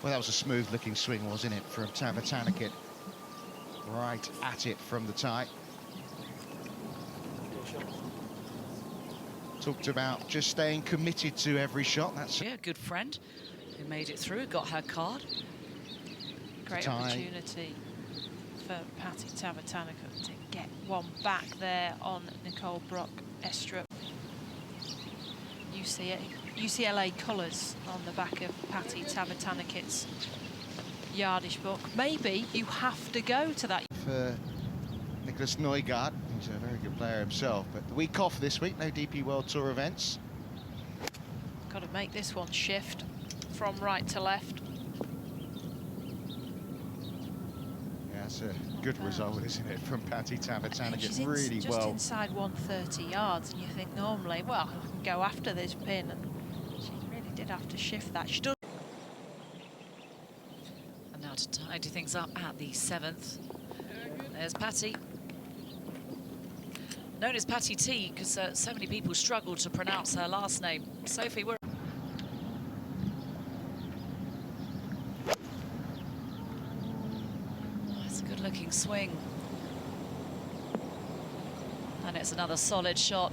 Well, that was a smooth-looking swing, wasn't it, from Tavatanakit? Right at it from the tie. Talked about just staying committed to every shot. That's a good friend who made it through, got her card. Great opportunity for Patty Tavatanakit to get one back there on Nicole Brock-Estrup. UCLA colours on the back of Patty Tavatanakit's yardage book. Maybe you have to go to that. For Nicholas Neugaard, he's a very good player himself, but the week off this week, no DP World Tour events. Got to make this one shift from right to left. Yeah, that's a good result, isn't it, from Patty Tavatanakit? Really just well. Inside 130 yards, and you think normally, well, I can go after this pin, and she really did have to shift that. She does. And now to tidy things up at the 7th. There's Patty. Known as Patty T, because so many people struggle to pronounce her last name. Sophie, we're... It's a good-looking swing. And it's another solid shot.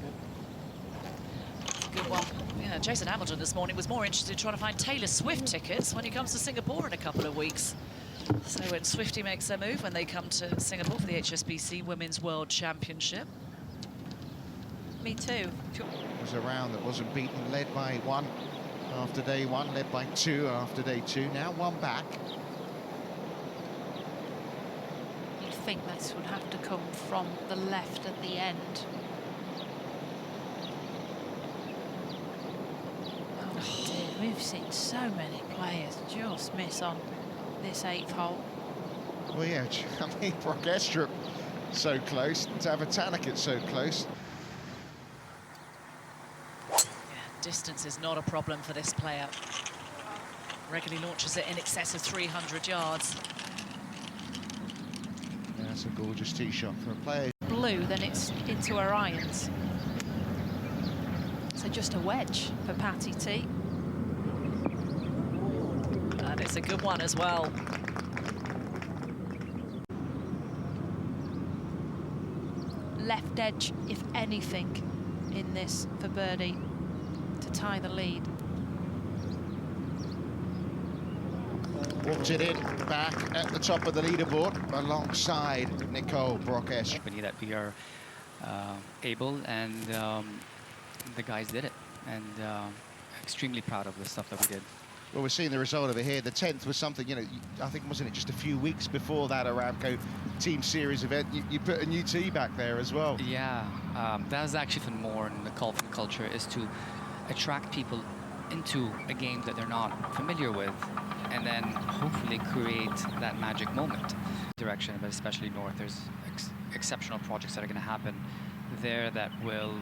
It's a good one. Yeah, Jason Hamilton this morning was more interested in trying to find Taylor Swift tickets when he comes to Singapore in a couple of weeks. So when Swiftie makes their move, when they come to Singapore for the HSBC Women's World Championship. Me too. It was a round that wasn't beaten, led by 1 after day 1, led by 2 after day 2. Now 1 back. You'd think this would have to come from the left at the end. Oh dear, we've seen so many players just miss on this 8th hole. Well, yeah, I mean, Brock-Estrup so close, Tavatanakit so close. Yeah, distance is not a problem for this player. Regularly launches it in excess of 300 yards. Yeah, that's a gorgeous tee shot for a player. Blue, then it's into her irons. So just a wedge for Patty T. And it's a good one as well. Left edge, if anything, in this for birdie to tie the lead. Walked it in, back at the top of the leaderboard, alongside Nicole Brock-Estrup. Company that we are able, and the guys did it, and extremely proud of the stuff that we did. Well, we're seeing the result of it here. The 10th was something, you know, I think, wasn't it just a few weeks before that Aramco Team Series event, you put a new tee back there as well. Yeah, that was actually for more in the golfing culture, is to attract people into a game that they're not familiar with, and then hopefully create that magic moment. Direction, but especially north, there's exceptional projects that are going to happen there that will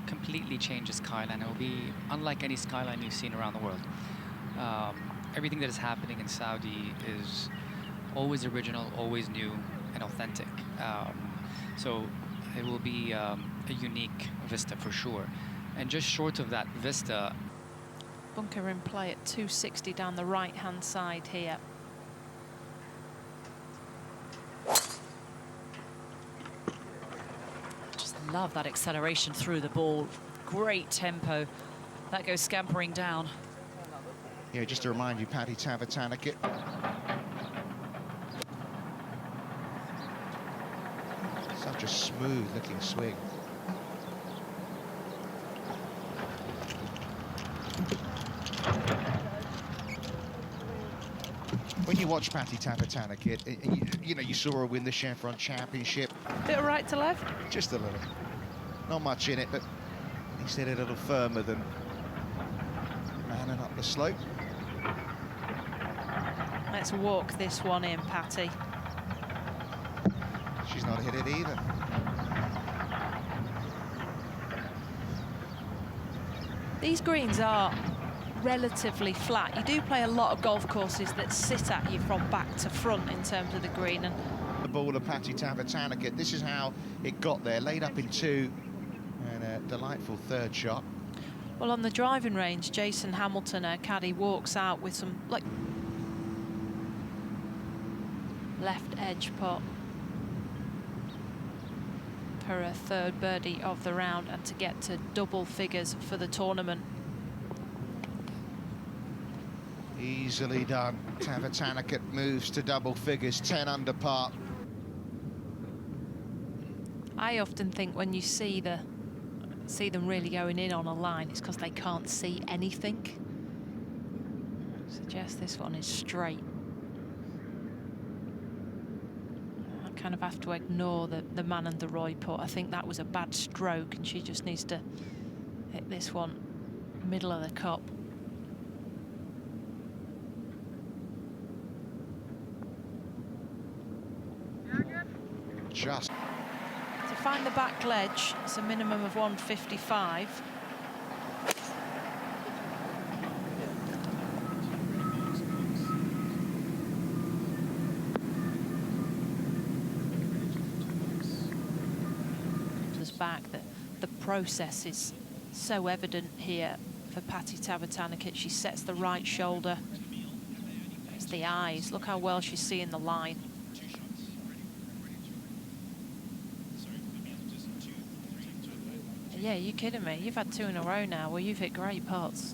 completely change the skyline. It will be unlike any skyline you've seen around the world. Everything that is happening in Saudi is always original, always new, and authentic. So it will be a unique vista for sure. And just short of that vista... Bunker in play at 260 down the right-hand side here. Just love that acceleration through the ball. Great tempo. That goes scampering down. Yeah, just to remind you, Patty Tavatanakit. Such a smooth-looking swing. When you watch Patty Tavatanakit, you know, you saw her win the Chevron Championship. Bit of right to left? Just a little. Not much in it, but he said a little firmer than manning up the slope. Let's walk this one in, Patty. She's not hit it either. These greens are relatively flat. You do play a lot of golf courses that sit at you from back to front in terms of the green. And the ball of Patty Tavatanakit, this is how it got there, laid up in 2, and a delightful 3rd shot. Well, on the driving range, Jason Hamilton, caddy, walks out with some, like... left edge putt for a third birdie of the round and to get to double figures for the tournament. Easily done. Tavatanakit moves to double figures, 10 under par. I often think when you see them really going in on a line, it's because they can't see anything. I suggest this one is straight. I kind of have to ignore the Man and the Roy putt. I think that was a bad stroke and she just needs to hit this one middle of the cup. Just. To find the back ledge, it's a minimum of 155. Back that the process is so evident here for Patty Tavatanakit. She sets the right shoulder. It's the eyes. Look how well she's seeing the line. Yeah, you kidding me? You've had 2 in a row now where you've hit great putts.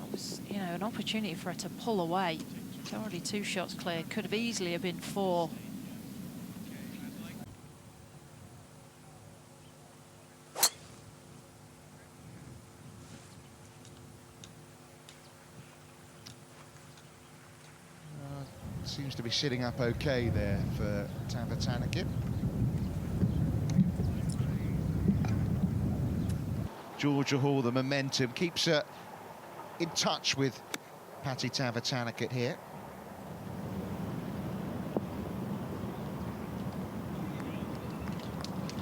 That was, you know, an opportunity for her to pull away. It's already 2 shots clear. Could have easily have been 4. Seems to be sitting up okay there for Tavatanakit. Georgia Hall, the momentum, keeps her in touch with Patty Tavatanakit here.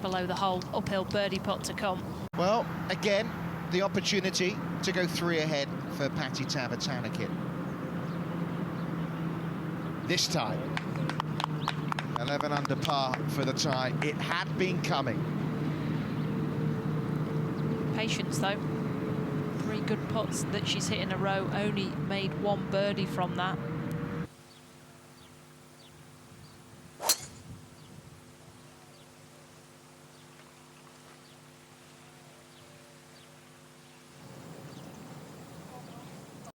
Below the hole, uphill birdie putt to come. Well, again, the opportunity to go 3 ahead for Patty Tavatanakit. This time, 11 under par for the tie. It had been coming. Patience though. 3 good putts that she's hit in a row, only made 1 birdie from that.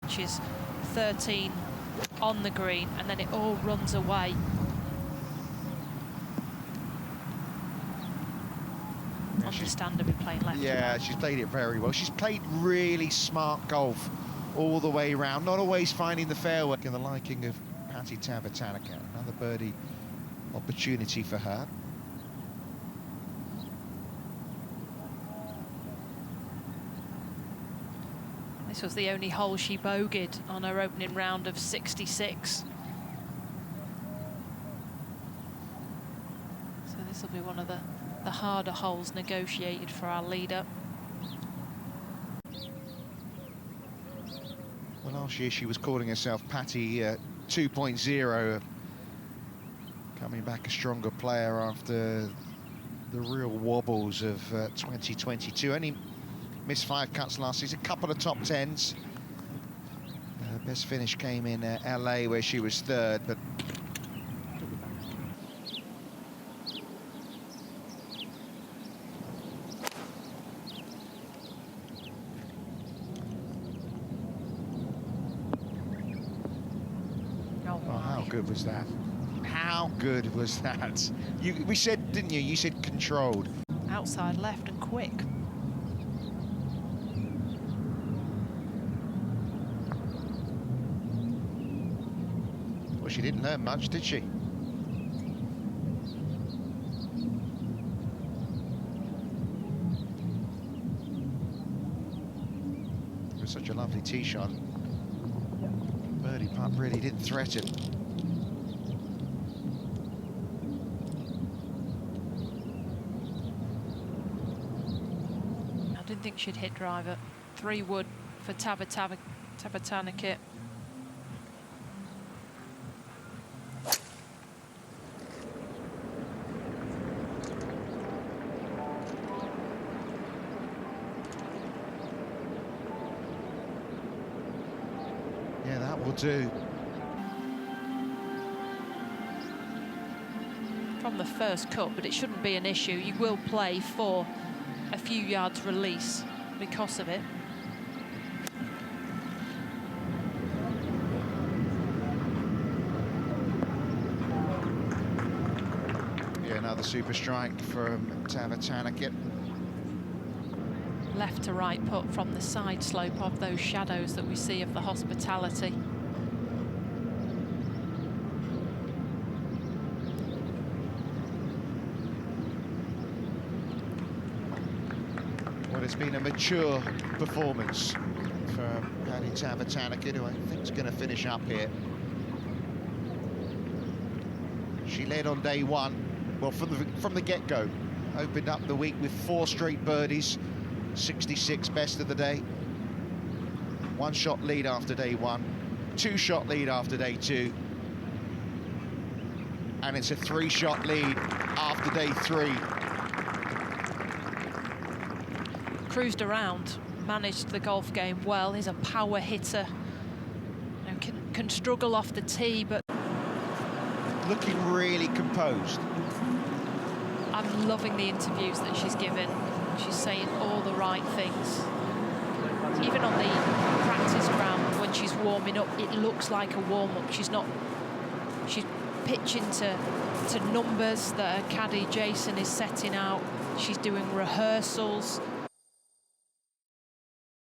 She's 13 on the green and then it all runs away. Understandably playing left. Yeah, she's played it very well. She's played really smart golf all the way around, not always finding the fairway. In the liking of Patty Tavatanakit, another birdie opportunity for her. This was the only hole she bogeyed on her opening round of 66. So this will be one of the harder holes negotiated for our leader. Well, last year she was calling herself Patty 2.0, coming back a stronger player after the real wobbles of 2022. Only missed 5 cuts last season, a couple of top 10s. Her best finish came in LA where she was 3rd, but how good was that? How good was that? We said, didn't you? You said controlled. Outside left and quick. Well, she didn't learn much, did she? It was such a lovely tee shot. Birdie putt really didn't threaten. I didn't think she'd hit driver. 3 wood for Tavatanakit. Yeah, that will do. from the first cut, but it shouldn't be an issue. You will play for a few yards release because of it. Yeah, another super strike from Tavatanakit. Left to right putt from the side slope of those shadows that we see of the Hospitality. Well, it's been a mature performance from Patty Tavatanakit, who I think is going to finish up here. She led on day one, well, from the get-go. Opened up the week with 4 straight birdies, 66 best of the day. 1-shot lead after day 1, 2-shot lead after day 2. And it's a 3-shot lead after day 3. Cruised around, managed the golf game well. He's a power hitter. You know, can struggle off the tee, but Looking really composed. I'm loving the interviews that she's given. She's saying all the right things. Even on the practice ground, when she's warming up, it looks like a warm-up. She's pitching to numbers that her caddy Jason is setting out. She's doing rehearsals.